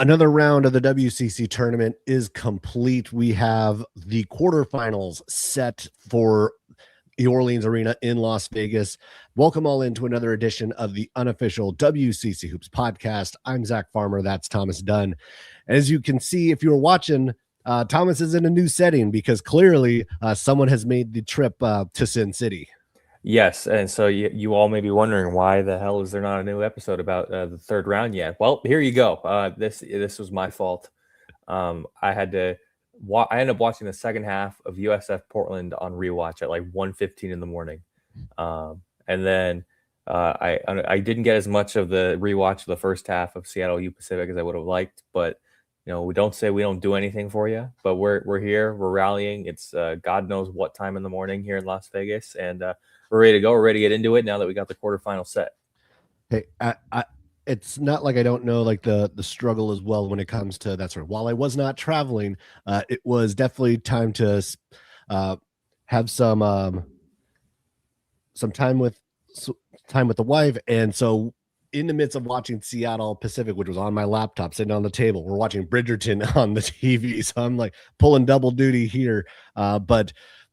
Another round of the WCC tournament is complete. We have the quarterfinals set for the Orleans Arena in Las Vegas. Welcome all into another edition of the unofficial WCC Hoops podcast. I'm Zach Farmer. That's Thomas Dunn. As you can see, if you were watching, Thomas is in a new setting because clearly someone has made the trip to Sin City. Yes, and so you all may be wondering why the hell is there not a new episode about the third round yet? Well, here you go. This was my fault. I ended up watching the second half of USF Portland on rewatch at like 1:15 in the morning, and then I didn't get as much of the rewatch of the first half of Seattle U Pacific as I would have liked. But we don't say we don't do anything for you, but we're here, we're rallying. It's God knows what time in the morning here in Las Vegas, and we're ready to go. We're ready to get into it now that we got the quarterfinal set. Hey, it's not like I don't know like the struggle as well when it comes to that sort of. While I was not traveling, it was definitely time to have some time with the wife, and so in the midst of watching Seattle Pacific, which was on my laptop sitting on the table, we're watching Bridgerton on the TV, so I'm like pulling double duty here, but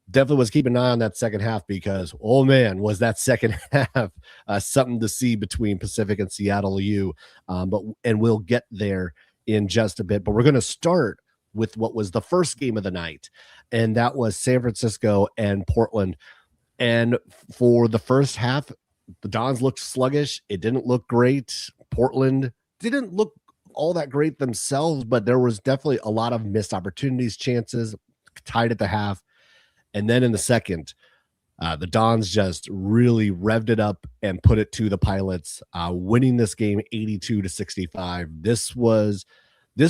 definitely was keeping an eye on that second half because, oh man, was that second half something to see between Pacific and Seattle U. And we'll get there in just a bit. But we're going to start with what was the first game of the night, and that was San Francisco and Portland. And for the first half, the Dons looked sluggish. It didn't look great. Portland didn't look all that great themselves, but there was definitely a lot of missed opportunities, chances, tied at the half. And then in the second, the Dons just really revved it up and put it to the Pilots, winning this game 82-65. This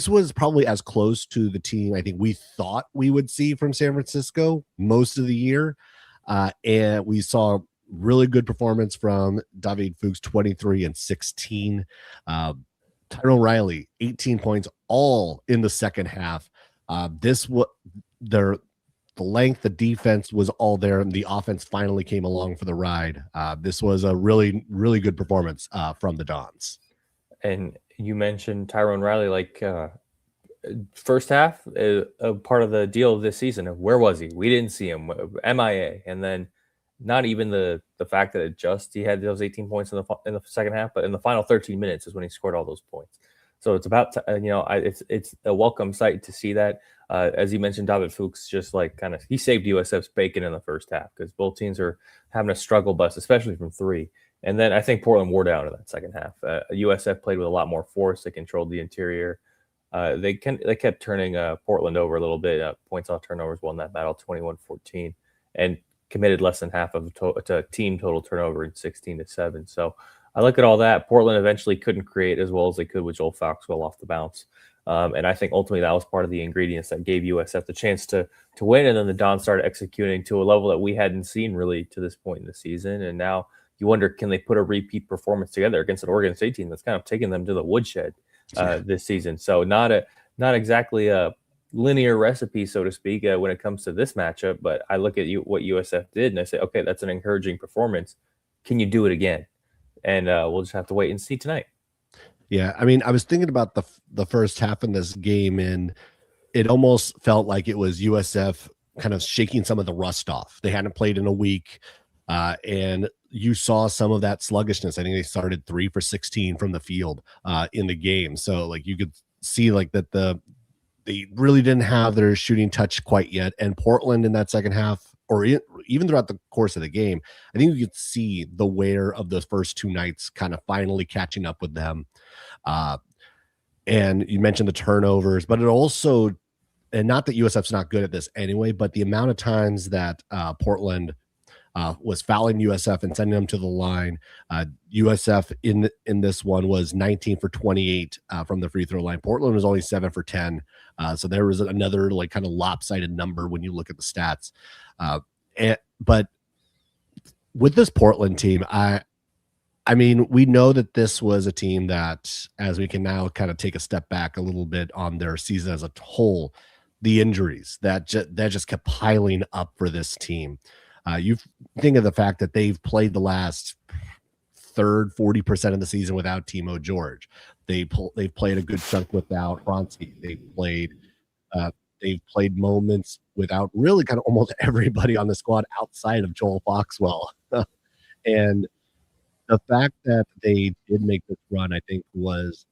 was probably as close to the team I think we thought we would see from San Francisco most of the year. And we saw really good performance from David Fuchs, 23 and 16. Tyrone Riley, 18 points, all in the second half. The length, the defense was all there, and the offense finally came along for the ride. This was a really, really good performance from the Dons. And you mentioned Tyrone Riley, like first half, a part of the deal this season. Where was he? We didn't see him. MIA. And then not even the fact that he had those 18 points in the second half, but in the final 13 minutes is when he scored all those points. So it's about it's a welcome sight to see that. As you mentioned, David Fuchs just he saved USF's bacon in the first half because both teams are having a struggle bus, especially from three. And then I think Portland wore down in that second half. USF played with a lot more force. They controlled the interior. They kept turning Portland over a little bit. Points off turnovers won that battle 21-14 and committed less than half of the team total turnover in 16-7. So I look at all that. Portland eventually couldn't create as well as they could with Joel Foxwell off the bounce. And I think ultimately that was part of the ingredients that gave USF the chance to win. And then the Dons started executing to a level that we hadn't seen really to this point in the season. And now you wonder, can they put a repeat performance together against an Oregon State team that's kind of taken them to the woodshed this season? So not exactly a linear recipe, so to speak, when it comes to this matchup. But I look at what USF did and I say, okay, that's an encouraging performance. Can you do it again? And we'll just have to wait and see tonight. Yeah, I mean, I was thinking about the first half in this game, and it almost felt like it was USF kind of shaking some of the rust off. They hadn't played in a week, and you saw some of that sluggishness. I think they started 3 for 16 from the field in the game. So, like, you could see that they really didn't have their shooting touch quite yet. And Portland in that second half, or even throughout the course of the game, I think you could see the wear of those first two nights kind of finally catching up with them. And you mentioned the turnovers, but it also, and not that USF's not good at this anyway, but the amount of times that Portland was fouling USF and sending them to the line. USF in this one was 19 for 28 from the free throw line. Portland was only 7 for 10. So there was another kind of lopsided number when you look at the stats. But with this Portland team, I mean, we know that this was a team that, as we can now kind of take a step back a little bit on their season as a whole, the injuries that just kept piling up for this team. You think of the fact that they've played the last third 40% of the season without Timo George. They've played a good chunk without Bronski. Uh, they've played moments without really kind of almost everybody on the squad outside of Joel Foxwell. And the fact that they did make this run, I think, was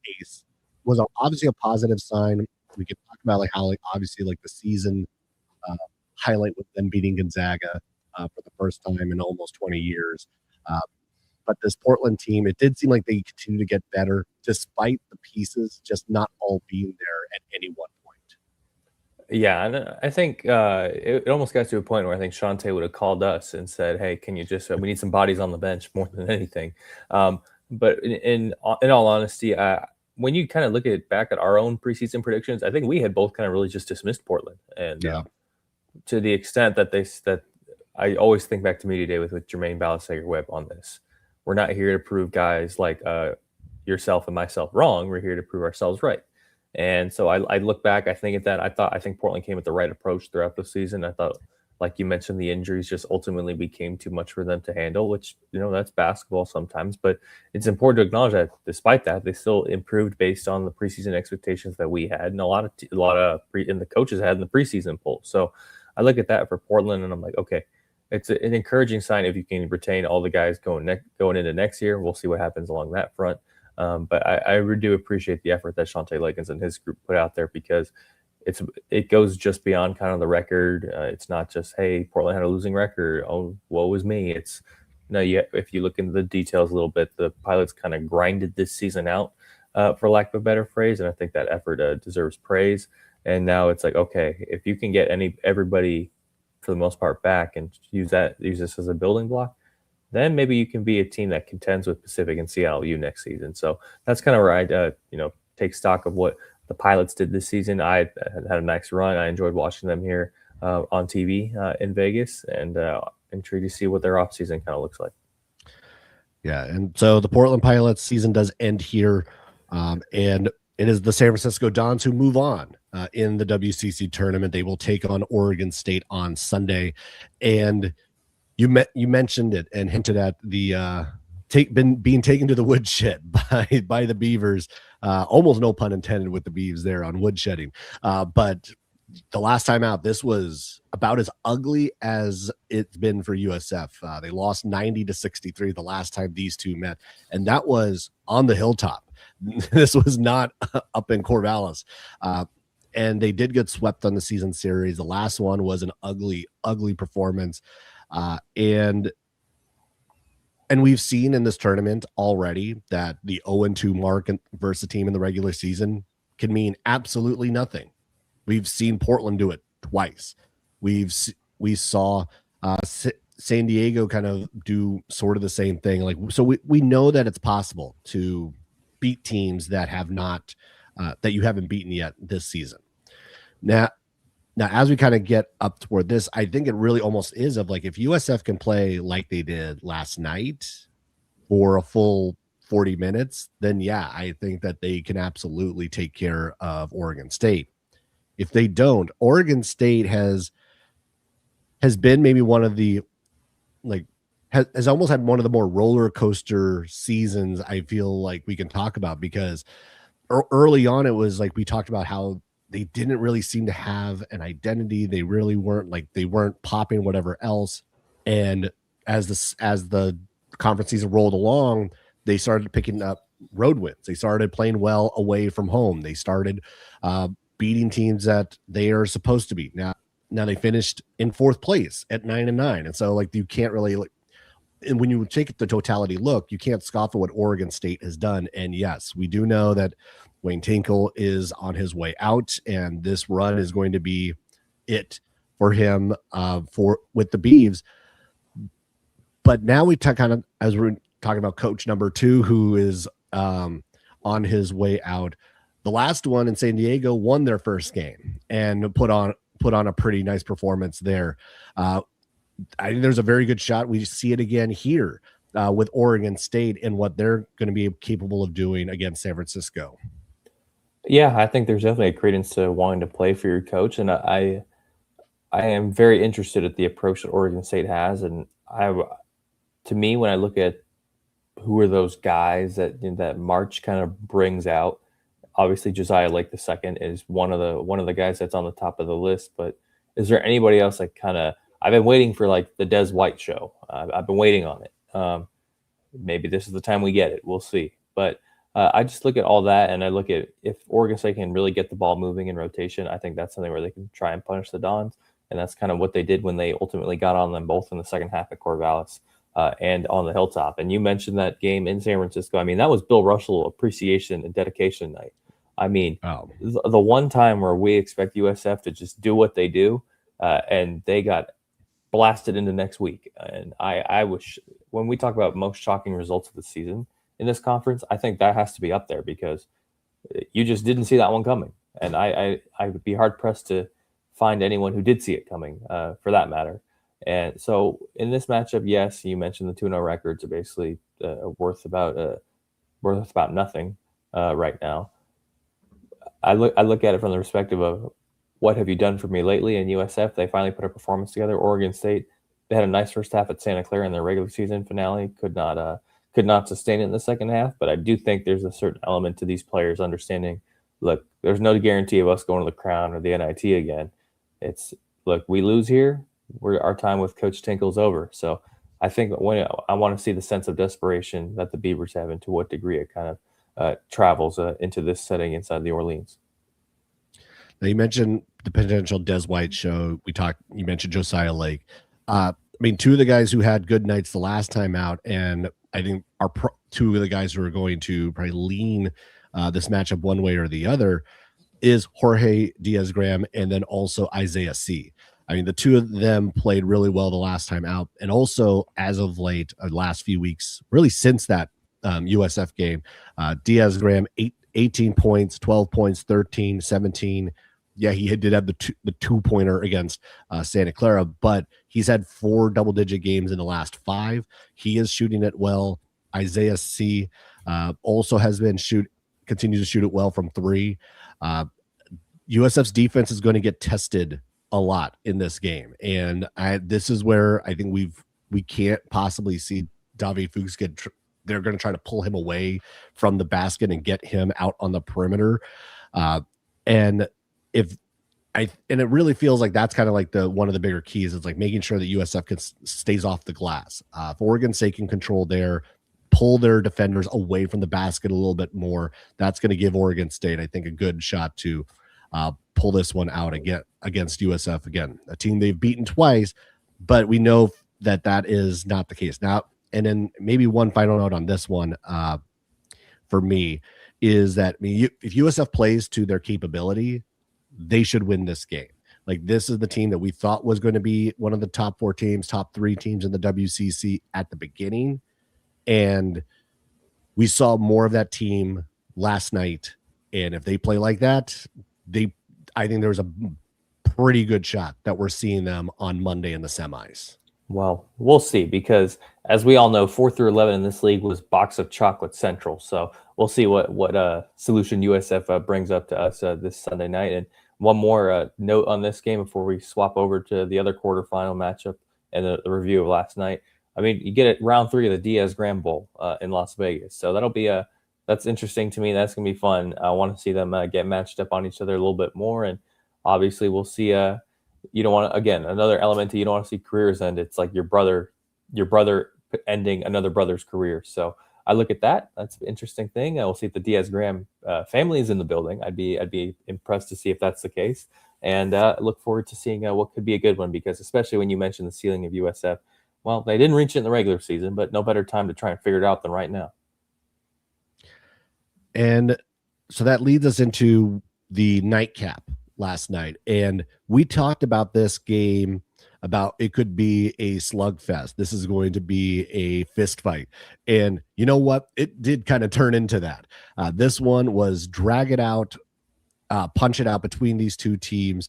obviously a positive sign. We could talk about like how like obviously like the season uh, highlight with them beating Gonzaga for the first time in almost 20 years. Uh, but this Portland team, it did seem like they continue to get better despite the pieces just not all being there at any one point. Yeah, and I think it almost got to a point where I think Shante would have called us and said, "Hey, can you just we need some bodies on the bench more than anything." But in all honesty, when you kind of look at back at our own preseason predictions, I think we had both kind of really just dismissed Portland, and Yeah. to the extent that that I always think back to media day with Jermaine Balasager Webb on this. We're not here to prove guys like yourself and myself wrong. We're here to prove ourselves right. And so I look back, I think at that. I think Portland came with the right approach throughout the season. I thought, like you mentioned, the injuries just ultimately became too much for them to handle, which, that's basketball sometimes. But it's important to acknowledge that despite that, they still improved based on the preseason expectations that we had, and a lot of and the coaches had in the preseason poll. So I look at that for Portland, and I'm like, okay, it's an encouraging sign if you can retain all the guys going into next year. We'll see what happens along that front. But I really do appreciate the effort that Shante Lakins and his group put out there, because it goes just beyond kind of the record. It's not just, hey, Portland had a losing record, oh, woe is me. It's no, if you look into the details a little bit, the Pilots kind of grinded this season out, for lack of a better phrase, and I think that effort deserves praise. And now it's like, okay, if you can get everybody for the most part back and use this as a building block, then maybe you can be a team that contends with Pacific and Seattle U next season. So that's kind of where I, take stock of what the Pilots did this season. I had a nice run. I enjoyed watching them here on TV in Vegas, and intrigued to see what their offseason kind of looks like. Yeah, and so the Portland Pilots season does end here, and it is the San Francisco Dons who move on in the WCC tournament. They will take on Oregon State on Sunday, and you mentioned it and hinted at the being taken to the woodshed by the Beavers. Almost no pun intended with the Beavs there on woodshedding. But the last time out, this was about as ugly as it's been for USF. They lost 90-63 the last time these two met, and that was on the hilltop. This was not up in Corvallis. And they did get swept on the season series. The last one was an ugly, ugly performance. And we've seen in this tournament already that the 0-2 mark versus a team in the regular season can mean absolutely nothing. We've seen Portland do it twice. We saw San Diego kind of do sort of the same thing. Like, so we know that it's possible to beat teams that have not that you haven't beaten yet this season. Now, as we kind of get up toward this, I think it really almost is of like, if USF can play like they did last night for a full 40 minutes, then yeah, I think that they can absolutely take care of Oregon State. If they don't, Oregon State has been maybe one of the has almost had one of the more roller coaster seasons I feel like we can talk about, because early on it was like we talked about how they didn't really seem to have an identity. They really weren't popping whatever else. And as the conference season rolled along, they started picking up road wins. They started playing well away from home. They started beating teams that they are supposed to beat. Now they finished in fourth place at 9-9. And so like, you can't really and when you take the totality look, you can't scoff at what Oregon State has done. And yes, we do know that Wayne Tinkle is on his way out, and this run is going to be it for him with the Beavs. But now we kind of, as we're talking about coach number 2, who is on his way out. The last one in San Diego won their first game and put on a pretty nice performance there. I think there's a very good shot we see it again here with Oregon State and what they're going to be capable of doing against San Francisco. Yeah, I think there's definitely a credence to wanting to play for your coach, and I am very interested at the approach that Oregon State has. And to me, when I look at who are those guys that March kind of brings out. Obviously, Josiah Lake II is one of the guys that's on the top of the list. But is there anybody else like kind of? I've been waiting for like the Des White show. I've been waiting on it. Maybe this is the time we get it. We'll see. But I just look at all that, and I look at if Oregon State can really get the ball moving in rotation. I think that's something where they can try and punish the Dons, and that's kind of what they did when they ultimately got on them both in the second half at Corvallis and on the Hilltop. And you mentioned that game in San Francisco. I mean, that was Bill Russell appreciation and dedication night. I mean, the one time where we expect USF to just do what they do, and they got blasted into next week. And I wish when we talk about most shocking results of the season in this conference, I think that has to be up there because you just didn't see that one coming. And I would be hard pressed to find anyone who did see it coming, for that matter. And so in this matchup, yes, you mentioned the 2-0 records are basically worth about nothing right now. I look at it from the perspective of what have you done for me lately in USF? They finally put a performance together. Oregon State, they had a nice first half at Santa Clara in their regular season finale. Could not sustain it in the second half. But I do think there's a certain element to these players understanding. Look, there's no guarantee of us going to the Crown or the NIT again. It's look, we lose here, our time with Coach Tinkle's over. So I think when I want to see the sense of desperation that the Beavers have, and to what degree it kind of travels into this setting inside the Orleans. Now you mentioned the potential Des White show. You mentioned Josiah Lake. I mean, two of the guys who had good nights the last time out, and I think are two of the guys who are going to probably lean this matchup one way or the other is Jorge Diaz-Graham and then also Isaiah C. I mean, the two of them played really well the last time out, and also as of late, last few weeks, really since that USF game, Diaz-Graham 18 points, 12 points, 13, 17. Yeah, he did have the two-pointer against Santa Clara, but he's had 4 double-digit games in the last 5. He is shooting it well. Isaiah C. Also continues to shoot it well from 3. USF's defense is going to get tested a lot in this game, and this is where I think we can't possibly see David Fuchs they're going to try to pull him away from the basket and get him out on the perimeter, and it really feels like that's kind of like one of the bigger keys. It's like making sure that USF stays off the glass. If Oregon State can control pull their defenders away from the basket a little bit more, that's going to give Oregon State, I think, a good shot to pull this one out again against USF. Again, a team they've beaten twice, but we know that is not the case now. And then maybe one final note on this one for me is that if USF plays to their capability, they should win this game. Like, this is the team that we thought was going to be one of the top 4 teams, top 3 teams in the WCC at the beginning. And we saw more of that team last night. And if they play like that, I think there's a pretty good shot that we're seeing them on Monday in the semis. Well, we'll see, because as we all know, 4 through 11 in this league was box of chocolate central. So we'll see what solution USF brings up to us this Sunday night. And one more note on this game before we swap over to the other quarterfinal matchup and the review of last night. I mean, you get it round 3 of the Diaz-Graham Bowl in Las Vegas. So that's interesting to me. That's going to be fun. I want to see them get matched up on each other a little bit more. And obviously we'll see you don't want to, again, another element you don't want to see careers end. It's like your brother ending another brother's career. So I look at that. That's an interesting thing. We'll see if the Diaz-Graham family is in the building. I'd be impressed to see if that's the case, and look forward to seeing what could be a good one, because especially when you mentioned the ceiling of USF, well, they didn't reach it in the regular season, but no better time to try and figure it out than right now. And so that leads us into the nightcap last night. And we talked about this game, about it could be a slugfest. This is going to be a fist fight. And you know what? It did kind of turn into that. This one was drag it out, punch it out between these two teams.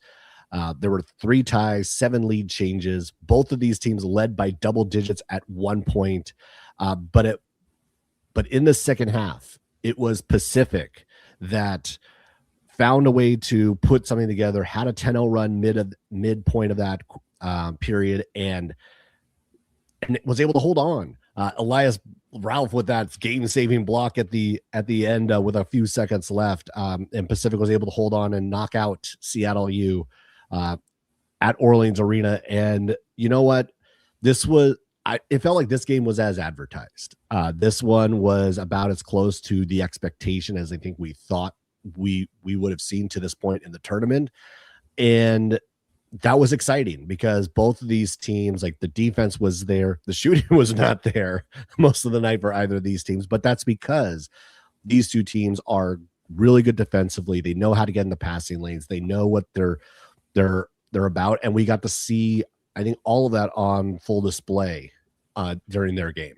There were 3 ties, 7 lead changes. Both of these teams led by double digits at one point. But in the second half, it was Pacific that found a way to put something together, had a 10-0 run midpoint of that period, and it was able to hold on. Elias Ralph with that game-saving block at the end with a few seconds left, and Pacific was able to hold on and knock out Seattle U at Orleans Arena. And you know what? This was it felt like this game was as advertised. This one was about as close to the expectation as I think we thought we would have seen to this point in the tournament. And that was exciting because both of these teams, like the defense was there, the shooting was not there most of the night for either of these teams, but that's because these two teams are really good defensively. They know how to get in the passing lanes. They know what they're about, and we got to see, I think, all of that on full display during their game.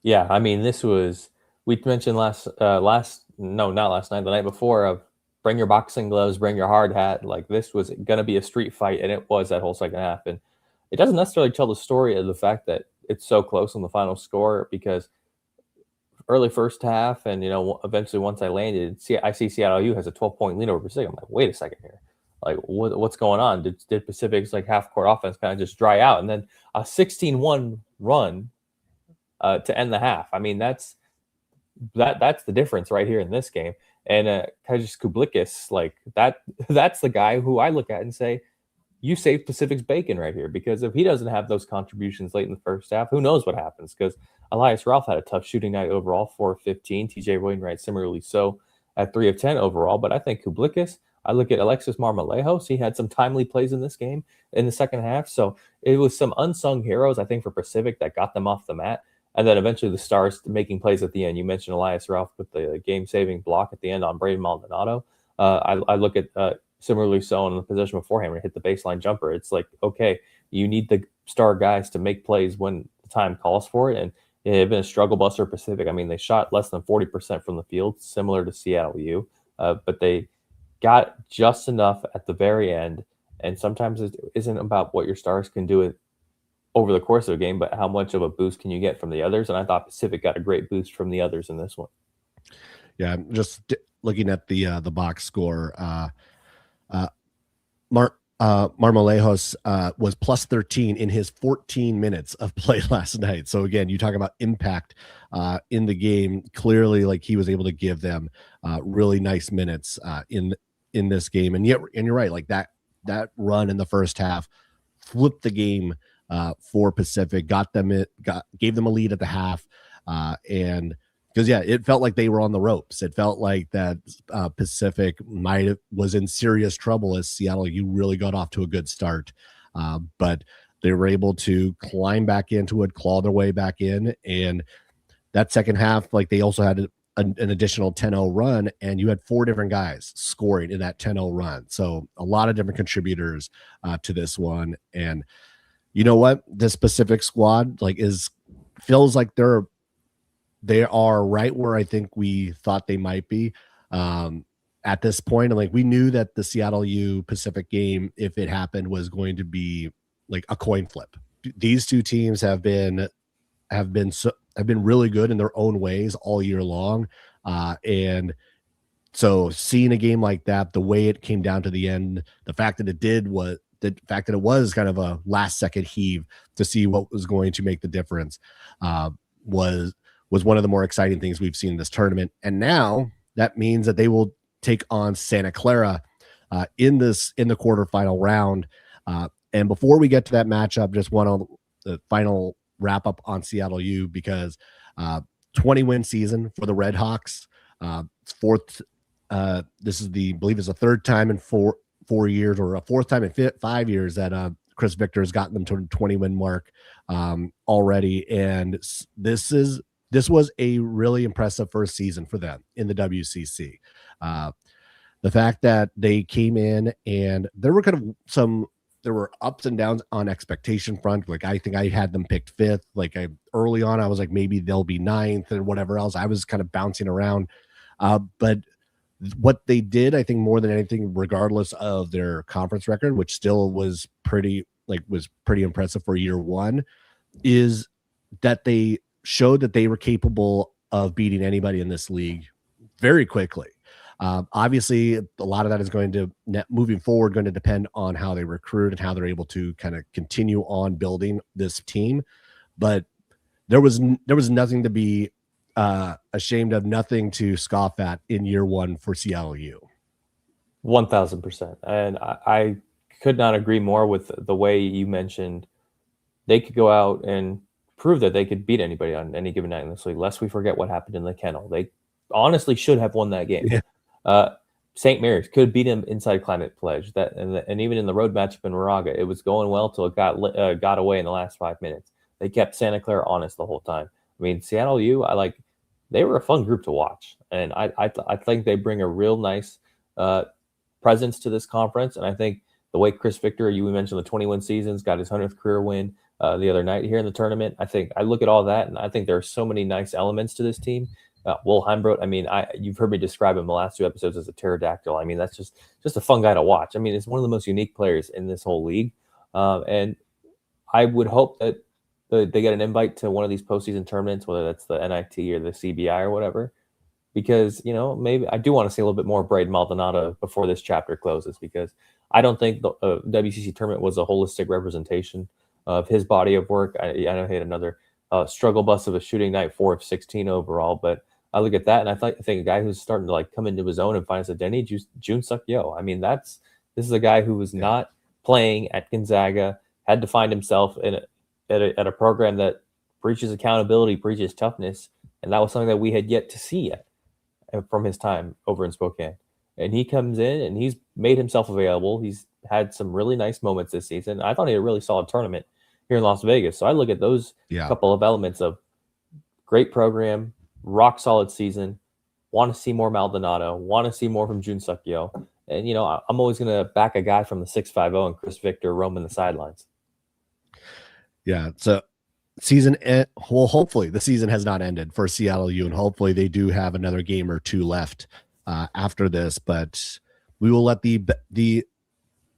Yeah, I mean, this was, we mentioned not last night, the night before, of bring your boxing gloves, bring your hard hat. Like, this was going to be a street fight, and it was that whole second half. And it doesn't necessarily tell the story of the fact that it's so close on the final score, because early first half, and eventually once I landed, I see Seattle U has a 12-point lead over Pacific. I'm like, wait a second here, like what's going on? Did Pacific's like half court offense kind of just dry out, and then a 16-1 run to end the half? I mean, that's the difference right here in this game. And Kajis Kublikis, like that's the guy who I look at and say, you saved Pacific's bacon right here, because if he doesn't have those contributions late in the first half, who knows what happens? Because Elias Ralph had a tough shooting night overall, 4 of 15. TJ Wainwright similarly so at 3 of 10 overall. But I think Kublikis, I look at Alexis Marmolejos, he had some timely plays in this game in the second half. So it was some unsung heroes, I think, for Pacific that got them off the mat. And then eventually the stars making plays at the end. You mentioned Elias Ralph with the game-saving block at the end on Braden Maldonado. I look at similarly so in the possession beforehand when he hit the baseline jumper. It's like, okay, you need the star guys to make plays when the time calls for it. And it had been a struggle bus for Pacific. I mean, they shot less than 40% from the field, similar to Seattle U, but they got just enough at the very end. And sometimes it isn't about what your stars can do over the course of a game, but how much of a boost can you get from the others? And I thought Pacific got a great boost from the others in this one. Yeah, I'm just looking at the box score. Marmolejos was plus 13 in his 14 minutes of play last night. So again, you talk about impact in the game. Clearly, like, he was able to give them really nice minutes in this game. And you're right, like that run in the first half flipped the game for Pacific, gave them a lead at the half, and because it felt like they were on the ropes. It felt like that Pacific was in serious trouble as Seattle U really got off to a good start, but they were able to climb back into it, claw their way back in, and that second half, like, they also had an additional 10-0 run, and you had 4 different guys scoring in that 10-0 run. So a lot of different contributors to this one. And you know what? This Pacific squad feels like they are right where I think we thought they might be at this point. And like, we knew that the Seattle U Pacific game, if it happened, was going to be like a coin flip. These two teams have been really good in their own ways all year long. And so seeing a game like that, the way it came down to the end, the fact that it was kind of a last second heave to see what was going to make the difference was one of the more exciting things we've seen in this tournament. And now that means that they will take on Santa Clara in the quarterfinal round. And before we get to that matchup, just want the final wrap up on Seattle U, because 20-win season for the Red Hawks. Fourth. This is I believe it's the third time in four years, or a fourth time in 5 years that Chris Victor has gotten them to the 20-win mark already. And this was a really impressive first season for them in the WCC. The fact that they came in and there were ups and downs on expectation front. Like, I think I had them picked 5th. Like, early on, I was like, maybe they'll be 9th and whatever else. I was kind of bouncing around. But what they did, I think, more than anything, regardless of their conference record, which still was pretty impressive for year one, is that they showed that they were capable of beating anybody in this league very quickly. Obviously, a lot of that is moving forward, going to depend on how they recruit and how they're able to kind of continue on building this team. But there was nothing to be ashamed of, nothing to scoff at in year one for Seattle U. 1000%. And I could not agree more with the way you mentioned they could go out and prove that they could beat anybody on any given night in this league, lest we forget what happened in the kennel. They honestly should have won that game. Yeah. St. Mary's could beat them inside Climate Pledge. And even in the road matchup in Moraga, it was going well till it got away in the last 5 minutes. They kept Santa Clara honest the whole time. I mean, Seattle U, they were a fun group to watch, and I think they bring a real nice presence to this conference. And I think the way Chris Victor, you mentioned the 21 seasons, got his 100th career win the other night here in the tournament. I look at all that, and I think there are so many nice elements to this team. Will Heimbrodt, I mean, you've heard me describe him the last 2 episodes as a pterodactyl. I mean, that's just a fun guy to watch. I mean, it's one of the most unique players in this whole league. And I would hope that they get an invite to one of these postseason tournaments, whether that's the NIT or the CBI or whatever, because, maybe I do want to see a little bit more of Braden Maldonado before this chapter closes, because I don't think the WCC tournament was a holistic representation of his body of work. I know he had another struggle bus of a shooting night, 4 of 16 overall, but I look at that and I think a guy who's starting to come into his own and find his identity, Jun Suk Yo. I mean, this is a guy who was not playing at Gonzaga, had to find himself at a program that preaches accountability, preaches toughness, and that was something that we had yet to see yet from his time over in Spokane. And he comes in and he's made himself available. He's had some really nice moments this season. I thought he had a really solid tournament here in Las Vegas. So I look at those couple of elements of great program, rock solid season, want to see more Maldonado, want to see more from Jun Suk Yo. And, I'm always going to back a guy from the 650 and Chris Victor roaming the sidelines. Yeah. So hopefully the season has not ended for Seattle U, and hopefully they do have another game or 2 left after this, but we will let the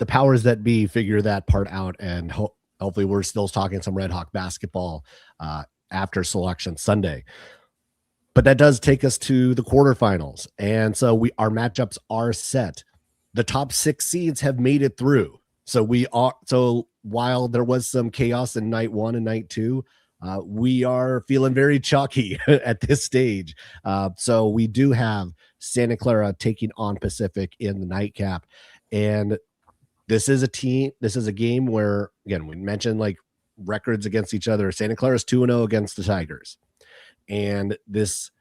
powers that be figure that part out. And hopefully we're still talking some Red Hawk basketball after Selection Sunday. But that does take us to the quarterfinals. And so our matchups are set. The top 6 seeds have made it through. So while there was some chaos in night 1 and night 2, we are feeling very chalky at this stage. So we do have Santa Clara taking on Pacific in the nightcap. And this is a game where, again, we mentioned records against each other. Santa Clara is 2-0 against the Tigers. And this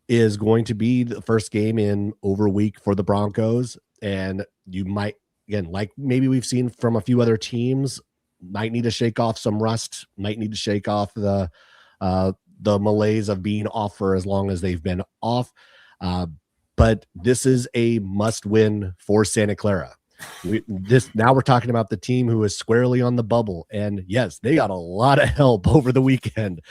is going to be the first game in over a week for the Broncos. And you might, again, maybe we've seen from a few other teams, might need to shake off some rust, might need to shake off the malaise of being off for as long as they've been off. But this is a must win for Santa Clara. Now we're talking about the team who is squarely on the bubble, and yes, they got a lot of help over the weekend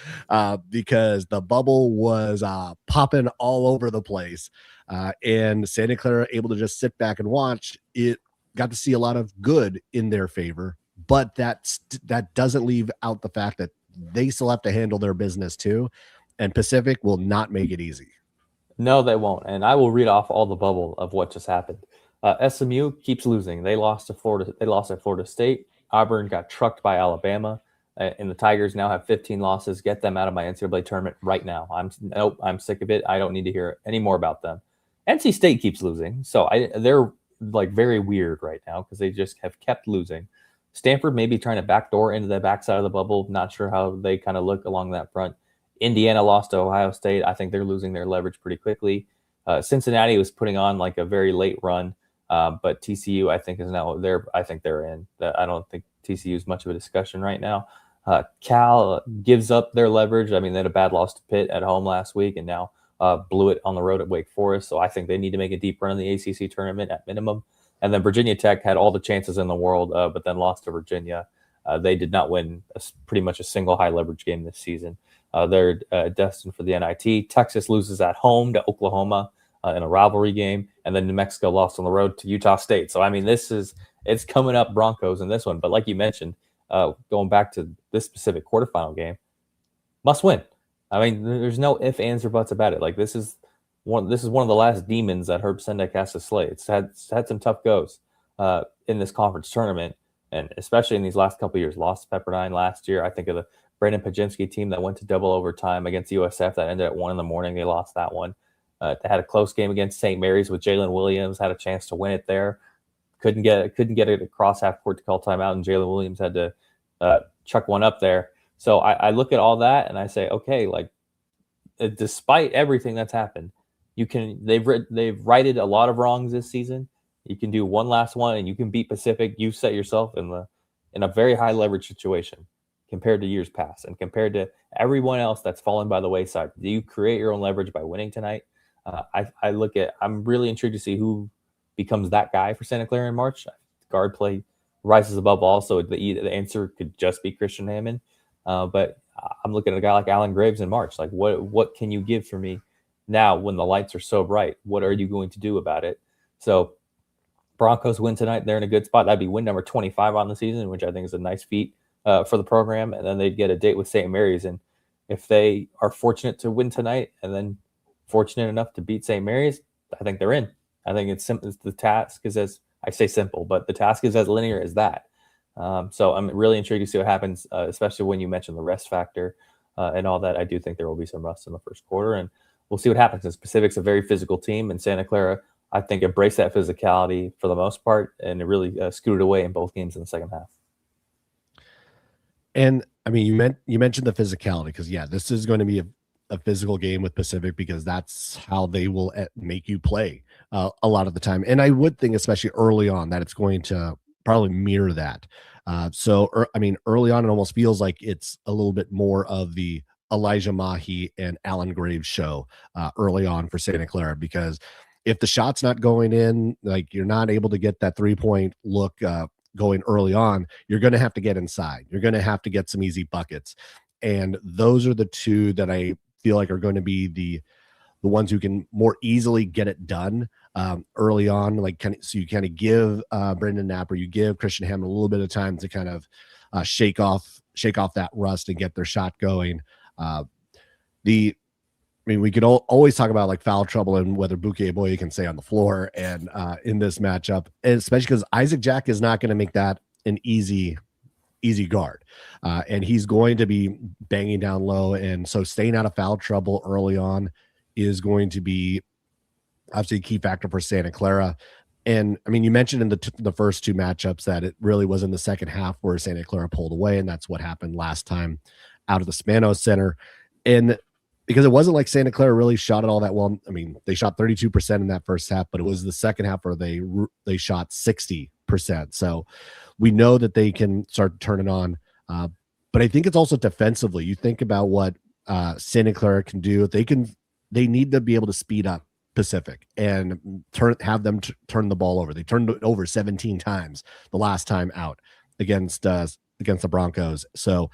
because the bubble was popping all over the place, and Santa Clara able to just sit back and watch it. Got to see a lot of good in their favor, but that doesn't leave out the fact that they still have to handle their business too, and Pacific will not make it easy. No, they won't, and I will read off all the bubble of what just happened. SMU keeps losing. They lost at Florida State. Auburn got trucked by Alabama, and the Tigers now have 15 losses. Get them out of my NCAA tournament right now. I'm sick of it. I don't need to hear any more about them. NC State keeps losing, so they're very weird right now because they just have kept losing. Stanford may be trying to backdoor into the backside of the bubble. Not sure how they kind of look along that front. Indiana lost to Ohio State. I think they're losing their leverage pretty quickly. Cincinnati was putting on a very late run. But TCU, I think, is now there. I think they're in. I don't think TCU is much of a discussion right now. Cal gives up their leverage. I mean, they had a bad loss to Pitt at home last week and now blew it on the road at Wake Forest. So I think they need to make a deep run in the ACC tournament at minimum. And then Virginia Tech had all the chances in the world, but then lost to Virginia. They did not win pretty much a single high leverage game this season. They're destined for the NIT. Texas loses at home to Oklahoma in a rivalry game, and then New Mexico lost on the road to Utah State. So, I mean, it's coming up Broncos in this one. But like you mentioned, going back to this specific quarterfinal game, must win. I mean, there's no ifs, ands, or buts about it. This is one of the last demons that Herb Sendek has to slay. It's had some tough goes in this conference tournament, and especially in these last couple of years. Lost to Pepperdine last year. I think of the Brandon Pajinski team that went to double overtime against USF that ended at 1 a.m. They lost that one. They had a close game against St. Mary's with Jalen Williams, had a chance to win it there. Couldn't get it across half court to call timeout, and Jalen Williams had to chuck one up there. So I look at all that and I say, okay, like despite everything that's happened, they've righted a lot of wrongs this season. You can do one last one and you can beat Pacific. You set yourself in a very high leverage situation compared to years past and compared to everyone else that's fallen by the wayside. Do you create your own leverage by winning tonight? I'm really intrigued to see who becomes that guy for Santa Clara in March. Guard play rises above all, so the answer could just be Christian Hammond. But I'm looking at a guy like Alan Graves in March. Like, what can you give for me now when the lights are so bright? What are you going to do about it? So Broncos win tonight. They're in a good spot. That'd be win number 25 on the season, which I think is a nice feat for the program. And then they'd get a date with St. Mary's. And if they are fortunate to win tonight and then fortunate enough to beat St. Mary's, I think they're in. I think it's simple. The task is as I say simple, but the task is as linear as that. So I'm really intrigued to see what happens, especially when you mention the rest factor and all that. I do think there will be some rust in the first quarter, and we'll see what happens. Because Pacific's a very physical team, and Santa Clara, I think, embraced that physicality for the most part, and it really scooted away in both games in the second half. And I mean, you mentioned the physicality because this is going to be a physical game with Pacific because that's how they will make you play a lot of the time. And I would think, especially early on, that it's going to probably mirror that. Early on, it almost feels like it's a little bit more of the Elijah Mahi and Alan Graves show early on for Santa Clara, because if the shot's not going in, like you're not able to get that 3-point look going early on, you're going to have to get inside. You're going to have to get some easy buckets. And those are the two that I feel like are going to be the ones who can more easily get it done early on. So you kind of give Brendan Knapp or you give Christian Hammond a little bit of time to kind of shake off that rust and get their shot going. We could always talk about like foul trouble and whether Buki Boye can stay on the floor and in this matchup, and especially because Isaac Jack is not going to make that an easy guard. And he's going to be banging down low. And so staying out of foul trouble early on is going to be obviously a key factor for Santa Clara. And I mean, you mentioned in the first two matchups that it really was in the second half where Santa Clara pulled away. And that's what happened last time out of the Spanos Center. And because it wasn't like Santa Clara really shot it all that well. I mean, they shot 32% in that first half, but it was the second half where they shot 60%. So we know that they can start turning on. But I think it's also defensively. You think about what Santa Clara can do. They need to be able to speed up Pacific and have them turn the ball over. They turned it over 17 times the last time out against the Broncos. So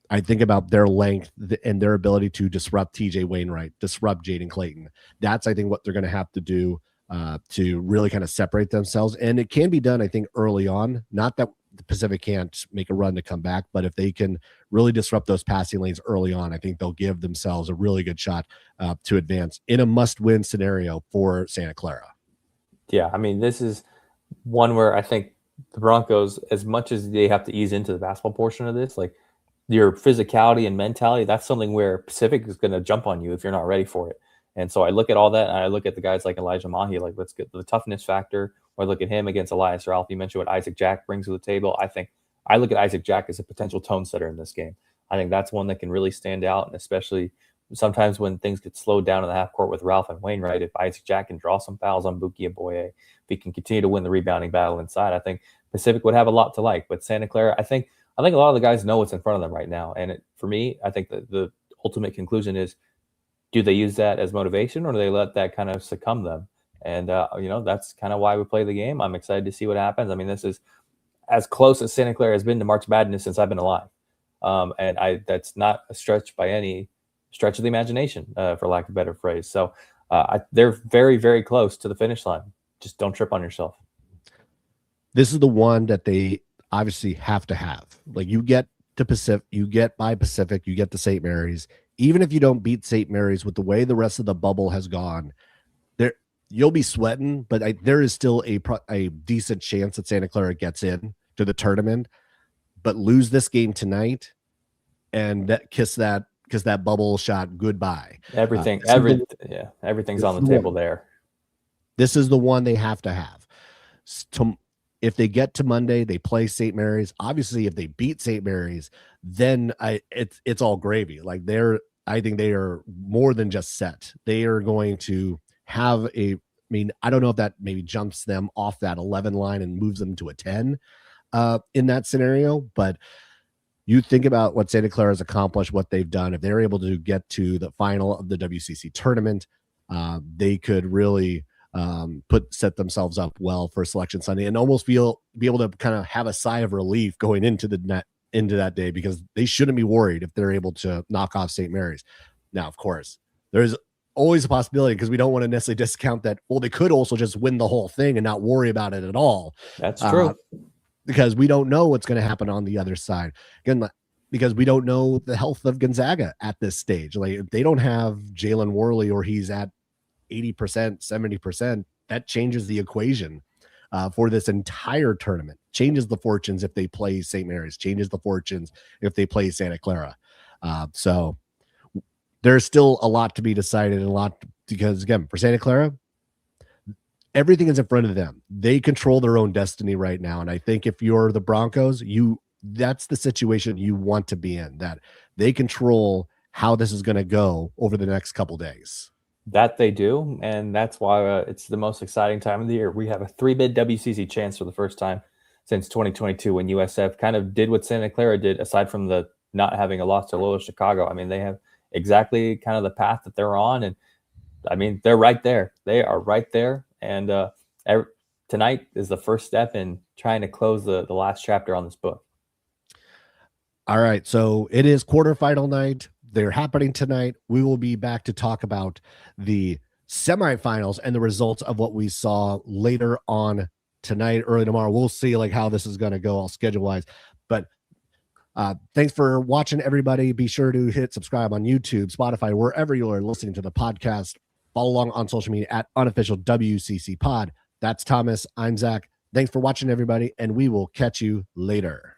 I think about their length and their ability to disrupt TJ Wainwright, disrupt Jaden Clayton. That's, I think, what they're going to have to do to really kind of separate themselves. And it can be done, I think, early on. Not that the Pacific can't make a run to come back, but if they can really disrupt those passing lanes early on, I think they'll give themselves a really good shot to advance in a must-win scenario for Santa Clara. Yeah, I mean, this is one where I think the Broncos, as much as they have to ease into the basketball portion of this, like your physicality and mentality, that's something where Pacific is going to jump on you if you're not ready for it. And so I look at all that, and I look at the guys like Elijah Mahi, like let's get the toughness factor, or I look at him against Elias Ralph. You mentioned what Isaac Jack brings to the table. I look at Isaac Jack as a potential tone setter in this game. I think that's one that can really stand out, and especially sometimes when things get slowed down in the half court with Ralph and Wainwright, if Isaac Jack can draw some fouls on Buki Boye, if he can continue to win the rebounding battle inside, I think Pacific would have a lot to like. But Santa Clara, I think a lot of the guys know what's in front of them right now. And for me, I think that the ultimate conclusion is, do they use that as motivation or do they let that kind of succumb them? And, that's kind of why we play the game. I'm excited to see what happens. I mean, this is as close as Santa Clara has been to March Madness since I've been alive. That's not a stretch by any stretch of the imagination, for lack of a better phrase. So they're very, very close to the finish line. Just don't trip on yourself. This is the one that they obviously have to have. Like, you get to Pacific, you get by Pacific, you get to St. Mary's. Even if you don't beat St. Mary's, with the way the rest of the bubble has gone, you'll be sweating, but there is still a decent chance that Santa Clara gets in to the tournament. But lose this game tonight, and kiss that bubble shot goodbye. Everything's on the table there. This is the one they have to have. If they get to Monday, they play St. Mary's. Obviously, if they beat St. Mary's, then it's all gravy. Like I think they are more than just set. They are going to have I don't know if that maybe jumps them off that 11 line and moves them to a 10 in that scenario, but you think about what Santa Clara has accomplished, what they've done. If they're able to get to the final of the WCC tournament, they could really set themselves up well for Selection Sunday and almost be able to kind of have a sigh of relief going into that day, because they shouldn't be worried if they're able to knock off St. Mary's. Now, of course, there's always a possibility, because we don't want to necessarily discount that. Well, they could also just win the whole thing and not worry about it at all. That's true. Because we don't know what's going to happen on the other side. Again, because we don't know the health of Gonzaga at this stage. Like, if they don't have Jalen Worley, or he's at 80%, 70%, that changes the equation for this entire tournament. Changes the fortunes if they play St. Mary's, changes the fortunes if they play Santa Clara. So there's still a lot to be decided, and a lot, because again, for Santa Clara, everything is in front of them. They control their own destiny right now. And I think if you're the Broncos, that's the situation you want to be in, that they control how this is going to go over the next couple days. That they do, and that's why it's the most exciting time of the year. We have a 3-bid WCC chance for the first time since 2022, when USF kind of did what Santa Clara did, aside from the not having a loss to Loyola Chicago. I mean, they have exactly kind of the path that they're on, and I mean, they're right there. They are right there, and tonight is the first step in trying to close the last chapter on this book. All right, so it is quarterfinal night. They're happening tonight. We will be back to talk about the semifinals and the results of what we saw later on tonight, early tomorrow. We'll see like how this is going to go all schedule wise. But thanks for watching, everybody. Be sure to hit subscribe on YouTube, Spotify, wherever you are listening to the podcast. Follow along on social media at unofficial WCC pod. That's Thomas. I'm Zach. Thanks for watching, everybody, and we will catch you later.